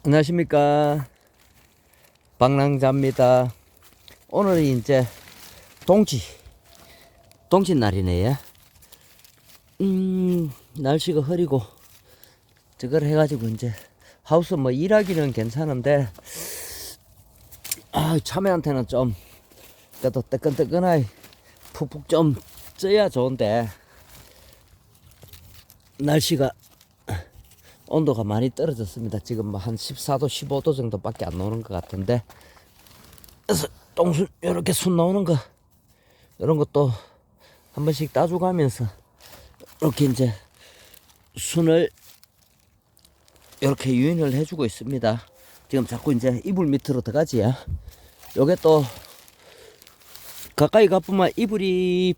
안녕하십니까, 방랑자입니다. 오늘은 이제 동지 날이네요. 날씨가 흐리고 저걸 해가지고 이제 하우스 뭐 일하기는 괜찮은데 참외한테는 좀 그래도 뜨끈뜨끈하게 푹푹 좀 쪄야 좋은데 날씨가 온도가 많이 떨어졌습니다. 지금 뭐 한 14도 15도 정도밖에 안 나오는 것 같은데, 그래서 똥순 이렇게 순 나오는 거 이런 것도 한 번씩 따주고 하면서 이렇게 이제 순을 이렇게 유인을 해주고 있습니다. 지금 자꾸 이제 이불 밑으로 들어가지요. 요게 또 가까이 가보면 이불이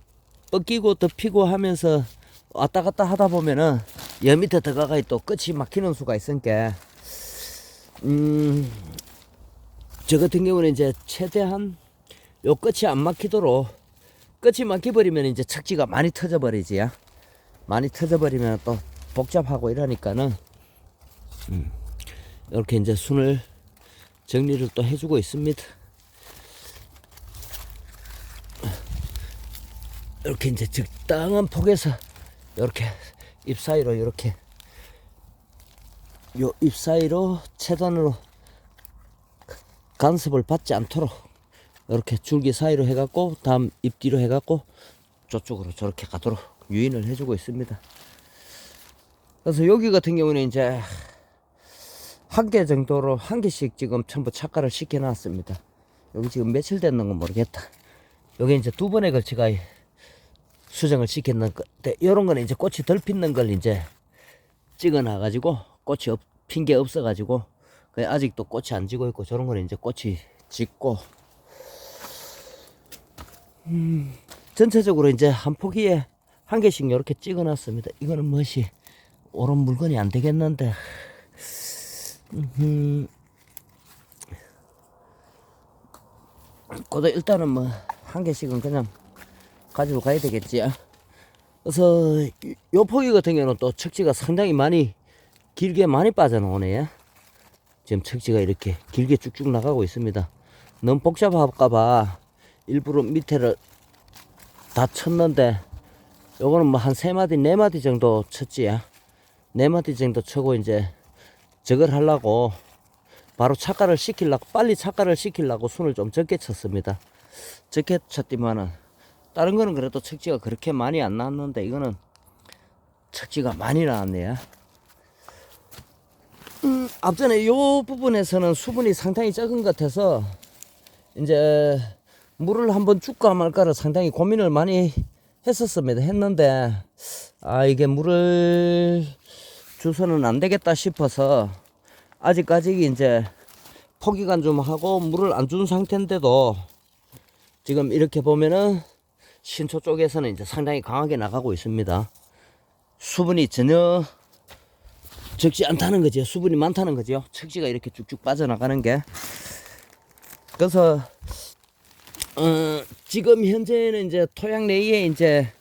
뻗기고 덮이고 하면서 왔다 갔다 하다 보면은 여 밑에 들어가가 또 끝이 막히는 수가 있으니까 저 같은 경우는 이제 최대한 요 끝이 안 막히도록, 끝이 막혀버리면 이제 척지가 많이 터져버리지요. 많이 터져버리면 또 복잡하고 이러니까는 이렇게 이제 순을 정리를 또 해주고 있습니다. 이렇게 이제 적당한 폭에서 이렇게 잎 사이로 이렇게 요 잎 사이로 채단으로 간섭을 받지 않도록 이렇게 줄기 사이로 해갖고 다음 잎 뒤로 해갖고 저쪽으로 저렇게 가도록 유인을 해주고 있습니다. 그래서 여기 같은 경우는 이제 한 개 정도로 한 개씩 지금 전부 착과를 시켜 놨습니다. 여기 지금 며칠 됐는 건 모르겠다. 여기 이제 두 번에 걸쳐가 수정을 시켰는 건데, 이런 거는 이제 꽃이 덜 피는 걸 이제 찍어 놔가지고 꽃이 핀 게 없어가지고 아직도 꽃이 안 지고 있고, 저런 거는 이제 꽃이 짙고, 전체적으로 이제 한 포기에 한 개씩 이렇게 찍어 놨습니다. 이거는 멋이 옳은 물건이 안 되겠는데, 그래도 일단은 뭐 한 개씩은 그냥 가지고 가야 되겠지. 그래서 요 포기 같은 경우는 또 척지가 상당히 많이 길게 많이 빠져나오네. 지금 척지가 이렇게 길게 쭉쭉 나가고 있습니다. 너무 복잡할까봐 일부러 밑에를 다 쳤는데, 요거는 뭐 한 3마디 4마디 정도 쳤지야. 4마디 정도 쳐고 이제 저걸 하려고 바로 착과를 시키려고, 빨리 착과를 시키려고 순을 좀 적게 쳤습니다. 적게 쳤지만은 다른 거는 그래도 척지가 그렇게 많이 안 나왔는데, 이거는 척지가 많이 나왔네요. 앞전에 요 부분에서는 수분이 상당히 적은 것 같아서 이제 물을 한번 줄까 말까를 상당히 고민을 많이 했는데, 이게 물을 줘서는 안 되겠다 싶어서 아직까지 이제 포기간 좀 하고 물을 안 준 상태인데도, 지금 이렇게 보면은 신초 쪽에서는 이제 상당히 강하게 나가고 있습니다. 수분이 전혀 적지 않다는 거죠. 수분이 많다는 거죠. 척지가 이렇게 쭉쭉 빠져나가는 게. 그래서 지금 현재는 이제 토양 내에 이제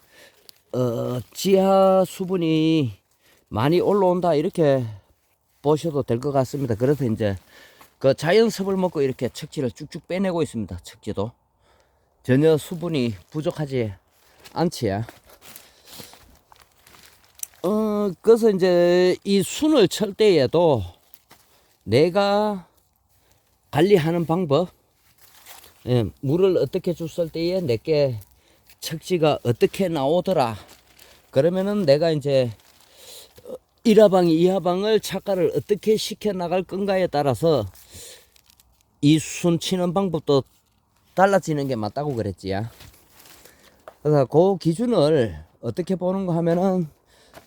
지하 수분이 많이 올라온다, 이렇게 보셔도 될 것 같습니다. 그래서 이제 그 자연섭을 먹고 이렇게 척지를 쭉쭉 빼내고 있습니다. 척지도 전혀 수분이 부족하지 않지요. 그래서 이제 이 순을 칠 때에도 내가 관리하는 방법, 물을 어떻게 줬을 때에 내게 척지가 어떻게 나오더라, 그러면은 내가 이제 1하방, 2하방을 착과를 어떻게 시켜 나갈 건가에 따라서 이 순 치는 방법도 달라지는 게 맞다고 그랬지야. 그래서 그 기준을 어떻게 보는 거 하면은,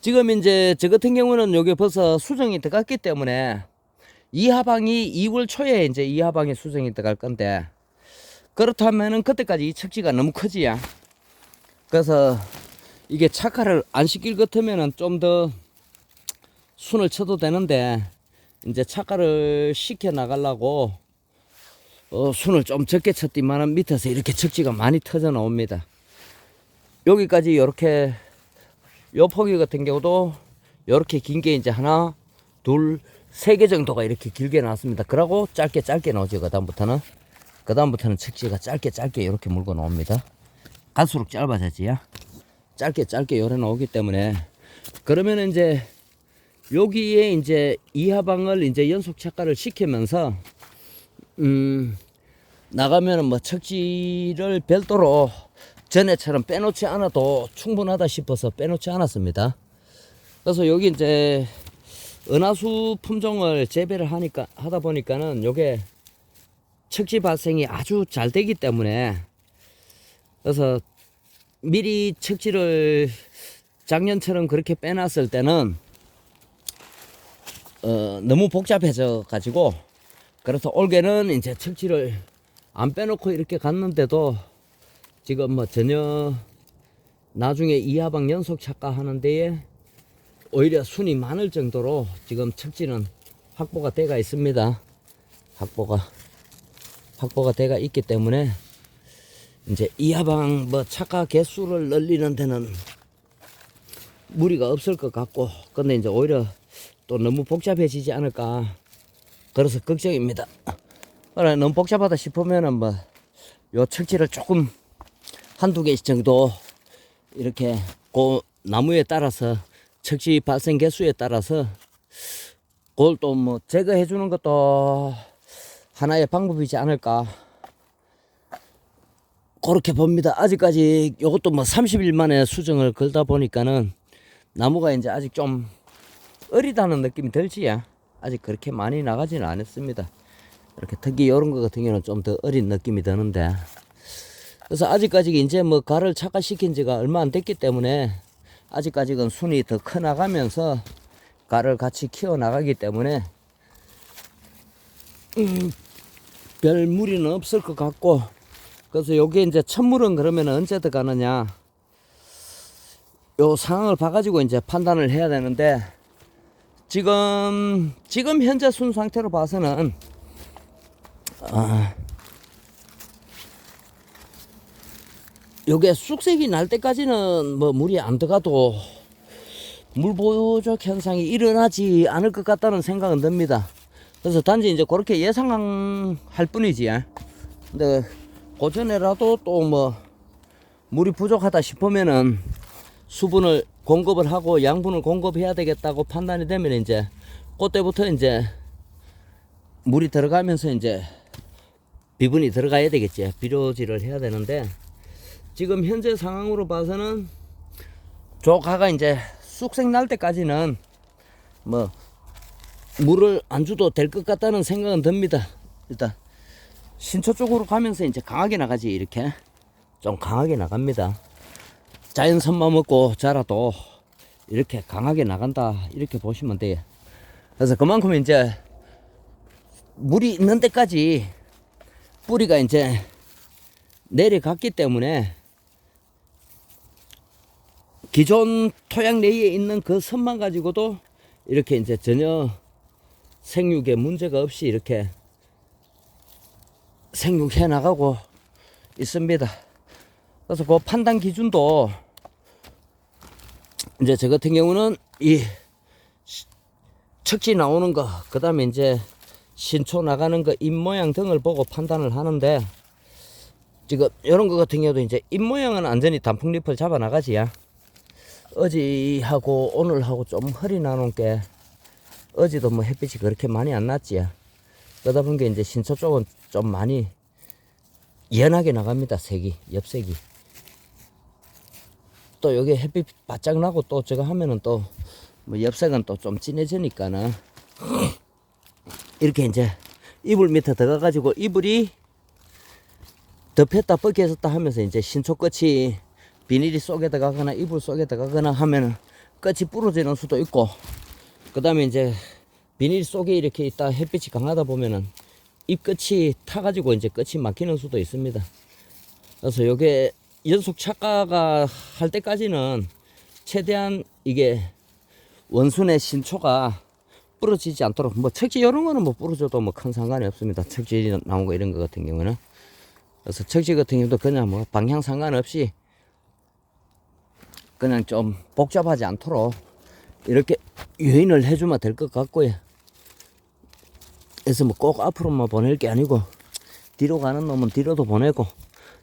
지금 이제 저 같은 경우는 여기 벌써 수정이 들어갔기 때문에 2하방이 2월 초에 이제 2하방에 수정이 들어갈 건데, 그렇다면은 그때까지 이 척지가 너무 크지야. 그래서 이게 착과를 안 시킬 것 같으면은 좀 더 순을 쳐도 되는데, 이제 착과를 시켜 나가려고 순을 좀 적게 쳤더만은 밑에서 이렇게 척지가 많이 터져 나옵니다. 여기까지 이렇게 요 포기 같은 경우도 이렇게 긴 게 이제 하나 둘, 세 개 정도가 이렇게 길게 나왔습니다. 그러고 짧게 나오죠. 그다음부터는 척지가 짧게 이렇게 물고 나옵니다. 갈수록 짧아지지야. 짧게 요래 나오기 때문에 그러면 이제 여기에 이제 이하방을 이제 연속 착과를 시키면서 나가면은 뭐 척지를 별도로 전에처럼 빼놓지 않아도 충분하다 싶어서 빼놓지 않았습니다. 그래서 여기 이제 은하수 품종을 재배를 하다 보니까는 요게 척지 발생이 아주 잘 되기 때문에 그래서 미리 척지를 작년처럼 그렇게 빼놨을 때는 너무 복잡해져 가지고 그래서 올해는 이제 척지를 안 빼놓고 이렇게 갔는데도 지금 뭐 전혀 나중에 이하방 연속 착과 하는 데에 오히려 순이 많을 정도로 지금 척지는 확보가 돼가 있습니다. 확보가 돼가 있기 때문에 이제 이하방 뭐 착과 개수를 늘리는 데는 무리가 없을 것 같고 근데 이제 오히려 또 너무 복잡해지지 않을까 그래서 걱정입니다. 그래 너무 복잡하다 싶으면은 뭐 요 척지를 조금 한두 개 정도 이렇게 그 나무에 따라서 척지 발생 개수에 따라서 그걸 또 뭐 제거해 주는 것도 하나의 방법이지 않을까 그렇게 봅니다. 아직까지 요것도 뭐 30일 만에 수정을 걸다 보니까는 나무가 이제 아직 좀 어리다는 느낌이 들지야. 아직 그렇게 많이 나가지는 않았습니다. 이렇게 특히 이런 거 같은 경우는 좀 더 어린 느낌이 드는데 그래서 아직까지 이제 뭐 가를 착화시킨 지가 얼마 안 됐기 때문에 아직까지는 순이 더 커 나가면서 가를 같이 키워 나가기 때문에 별 무리는 없을 것 같고 그래서 요게 이제 첫물은 그러면 언제 들어가느냐 요 상황을 봐가지고 이제 판단을 해야 되는데 지금 현재 순 상태로 봐서는 요게 쑥색이 날 때까지는 뭐 물이 안 들어가도 물 부족 현상이 일어나지 않을 것 같다는 생각은 듭니다. 그래서 단지 이제 그렇게 예상할 뿐이지. 근데 그 전에라도 또 뭐 물이 부족하다 싶으면은 수분을 공급을 하고 양분을 공급해야 되겠다고 판단이 되면 이제 그때부터 이제 물이 들어가면서 이제 비분이 들어가야 되겠지. 비료질을 해야 되는데 지금 현재 상황으로 봐서는 조가가 이제 쑥색 날 때까지는 뭐 물을 안 줘도 될 것 같다는 생각은 듭니다. 일단 신초 쪽으로 가면서 이제 강하게 나가지. 이렇게 좀 강하게 나갑니다. 자연선만 먹고 자라도 이렇게 강하게 나간다 이렇게 보시면 돼요. 그래서 그만큼 이제 물이 있는 데까지 뿌리가 이제 내려갔기 때문에 기존 토양 내에 있는 그 선만 가지고도 이렇게 이제 전혀 생육에 문제가 없이 이렇게 생육해 나가고 있습니다. 그래서 그 판단 기준도 이제 저 같은 경우는 이 척지 나오는 거, 그 다음에 이제 신초 나가는 거, 잎 모양 등을 보고 판단을 하는데 지금 이런 거 같은 경우도 이제 잎 모양은 완전히 단풍잎을 잡아 나가지야. 어제하고 오늘하고 좀 흐리 나놓은 게 어제도 뭐 햇빛이 그렇게 많이 안 났지야. 그러다 보니까 이제 신초 쪽은 좀 많이 연하게 나갑니다. 색이, 엽색이. 또 여기 햇빛 바짝 나고 또 저거 하면은 또 뭐 엽색은 또 좀 진해지니까는 이렇게 이제 이불 밑에 들어가 가지고 이불이 덮였다 벗겨졌다 하면서 이제 신초 끝이 비닐이 속에 들어가거나 이불 속에 들어가거나 하면은 끝이 부러지는 수도 있고 그 다음에 이제 비닐 속에 이렇게 있다 햇빛이 강하다 보면은 잎 끝이 타가지고 이제 끝이 막히는 수도 있습니다. 그래서 요게 연속 착과가 할 때까지는 최대한 이게 원순의 신초가 부러지지 않도록 뭐 척지 이런 거는 뭐 부러져도 뭐 큰 상관이 없습니다. 척지 나온 거 이런 거 같은 경우는. 그래서 척지 같은 경우도 그냥 뭐 방향 상관없이 그냥 좀 복잡하지 않도록 이렇게 유인을 해주면 될 것 같고요. 그래서 뭐 꼭 앞으로만 보낼 게 아니고 뒤로 가는 놈은 뒤로도 보내고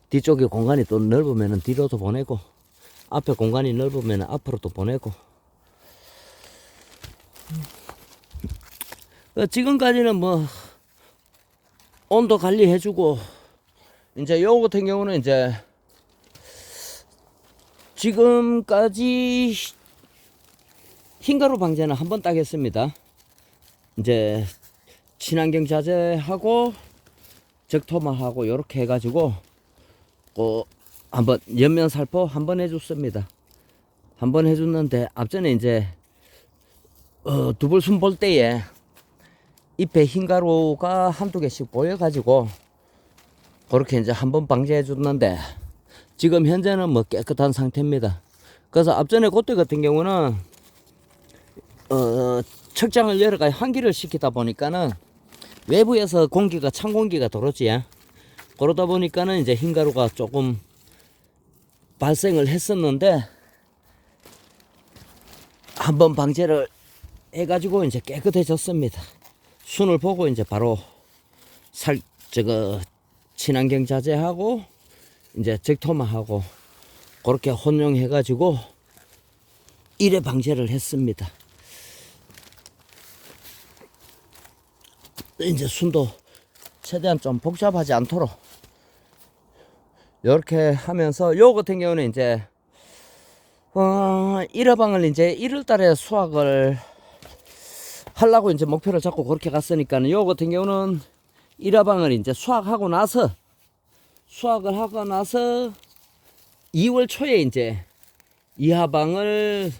뒤쪽에 공간이 또 넓으면 뒤로도 보내고 앞에 공간이 넓으면 앞으로도 보내고 지금까지는 뭐 온도 관리해주고 이제 요거 같은 경우는 이제 지금까지 흰가루 방제는 한 번 딱 했습니다. 이제 친환경 자재하고 적토마하고 요렇게 해가지고 한번 옆면 살포 한번 해줬습니다. 한번 해줬는데 앞전에 이제 두불순 볼 때에 잎에 흰가루가 한두 개씩 보여가지고 그렇게 이제 한번 방제해 줬는데 지금 현재는 뭐 깨끗한 상태입니다. 그래서 앞전에 그때 같은 경우는 척장을 여러 가지 환기를 시키다 보니까는 외부에서 공기가 찬 공기가 들어오지. 그러다 보니까는 이제 흰가루가 조금 발생을 했었는데 한번 방제를 해가지고 이제 깨끗해졌습니다. 순을 보고 이제 바로 친환경 자재하고 이제 적토마하고 그렇게 혼용해가지고 1회 방제를 했습니다. 이제 순도 최대한 좀 복잡하지 않도록 이렇게 하면서 요 같은 경우는 이제 1화방을 이제 1월달에 수확을 하려고 이제 목표를 잡고 그렇게 갔으니까는 요 같은 경우는 1화방을 이제 수확을 하고 나서 2월 초에 이제 2화방을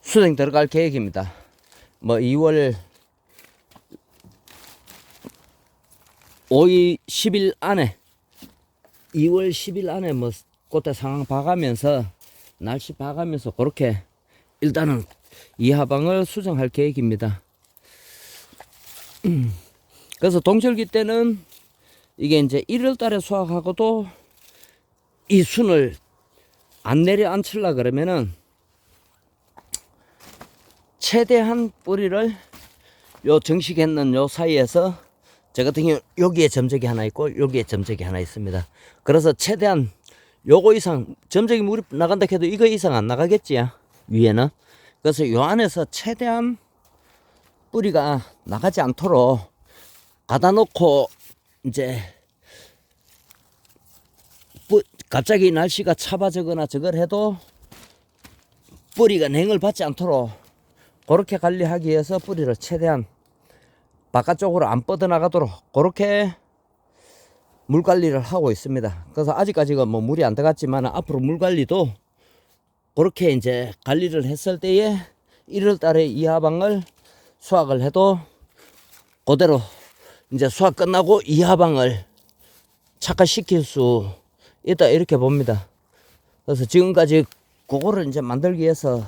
수정 들어갈 계획입니다. 뭐 2월 10일 안에 2월 10일 안에 뭐 그때 상황 봐가면서 날씨 봐가면서 그렇게 일단은 2화방을 수정할 계획입니다. 그래서 동절기 때는 이게 이제 1월 달에 수확하고도 이 순을 안 내려앉힐라 그러면은 최대한 뿌리를 요 정식했는 요 사이에서 저 같은 경우 여기에 점적이 하나 있고 여기에 점적이 하나 있습니다. 그래서 최대한 요거 이상 점적이 물이 나간다 해도 이거 이상 안 나가겠지 위에는. 그래서 요 안에서 최대한 뿌리가 나가지 않도록 가다 놓고 이제 갑자기 날씨가 차봐지거나 저걸 해도 뿌리가 냉을 받지 않도록 그렇게 관리하기 위해서 뿌리를 최대한 바깥쪽으로 안 뻗어나가도록 그렇게 물 관리를 하고 있습니다. 그래서 아직까지가 뭐 물이 안 들어갔지만 앞으로 물 관리도 그렇게 이제 관리를 했을 때에 1월 달에 2화방을 수확을 해도 그대로 이제 수확 끝나고 2화방을 착화시킬 수 있다 이렇게 봅니다. 그래서 지금까지 그거를 이제 만들기 위해서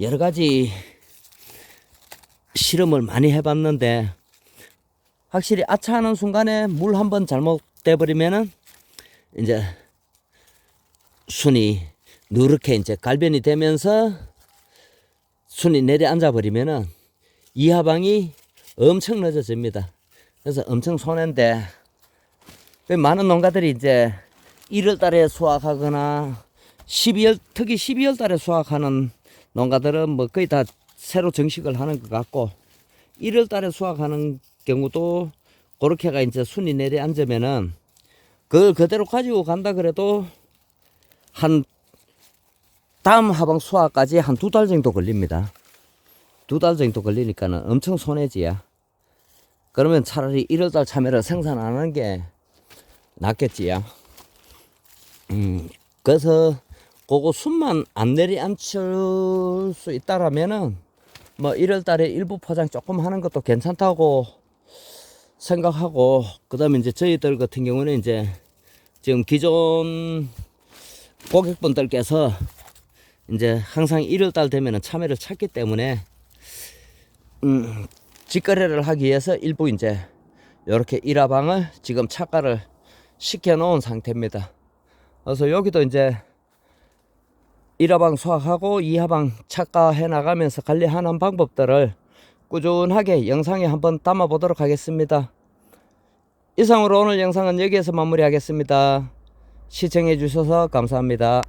여러 가지 실험을 많이 해봤는데 확실히 아차하는 순간에 물 한번 잘못돼 버리면은 이제 순이 누렇게 이제 갈변이 되면서 순이 내려앉아 버리면은 이하방이 엄청 늦어집니다. 그래서 엄청 손해인데 많은 농가들이 이제 1월 달에 수확하거나 특히 12월 달에 수확하는 농가들은 뭐 거의 다 새로 정식을 하는 것 같고 1월 달에 수확하는 경우도 그렇게가 이제 순이 내려앉으면은 그걸 그대로 가지고 간다 그래도 한 다음 하방 수확까지 한 2달 정도 걸립니다. 2달 정도 걸리니까는 엄청 손해지야. 그러면 차라리 1월달 참외를 생산 안 하는 게 낫겠지야. 그래서 그거 순만 안 내려앉힐 수 있다라면은 뭐 1월달에 일부 포장 조금 하는 것도 괜찮다고 생각하고, 그 다음에 이제 저희들 같은 경우는 이제 지금 기존 고객분들께서 이제 항상 1월달 되면은 참외를 찾기 때문에 직거래를 하기 위해서 일부 이제 이렇게 1화방을 지금 착가를 시켜 놓은 상태입니다. 그래서 여기도 이제 1하방 수확하고 2하방 착가해 나가면서 관리하는 방법들을 꾸준하게 영상에 한번 담아 보도록 하겠습니다. 이상으로 오늘 영상은 여기에서 마무리하겠습니다. 시청해 주셔서 감사합니다.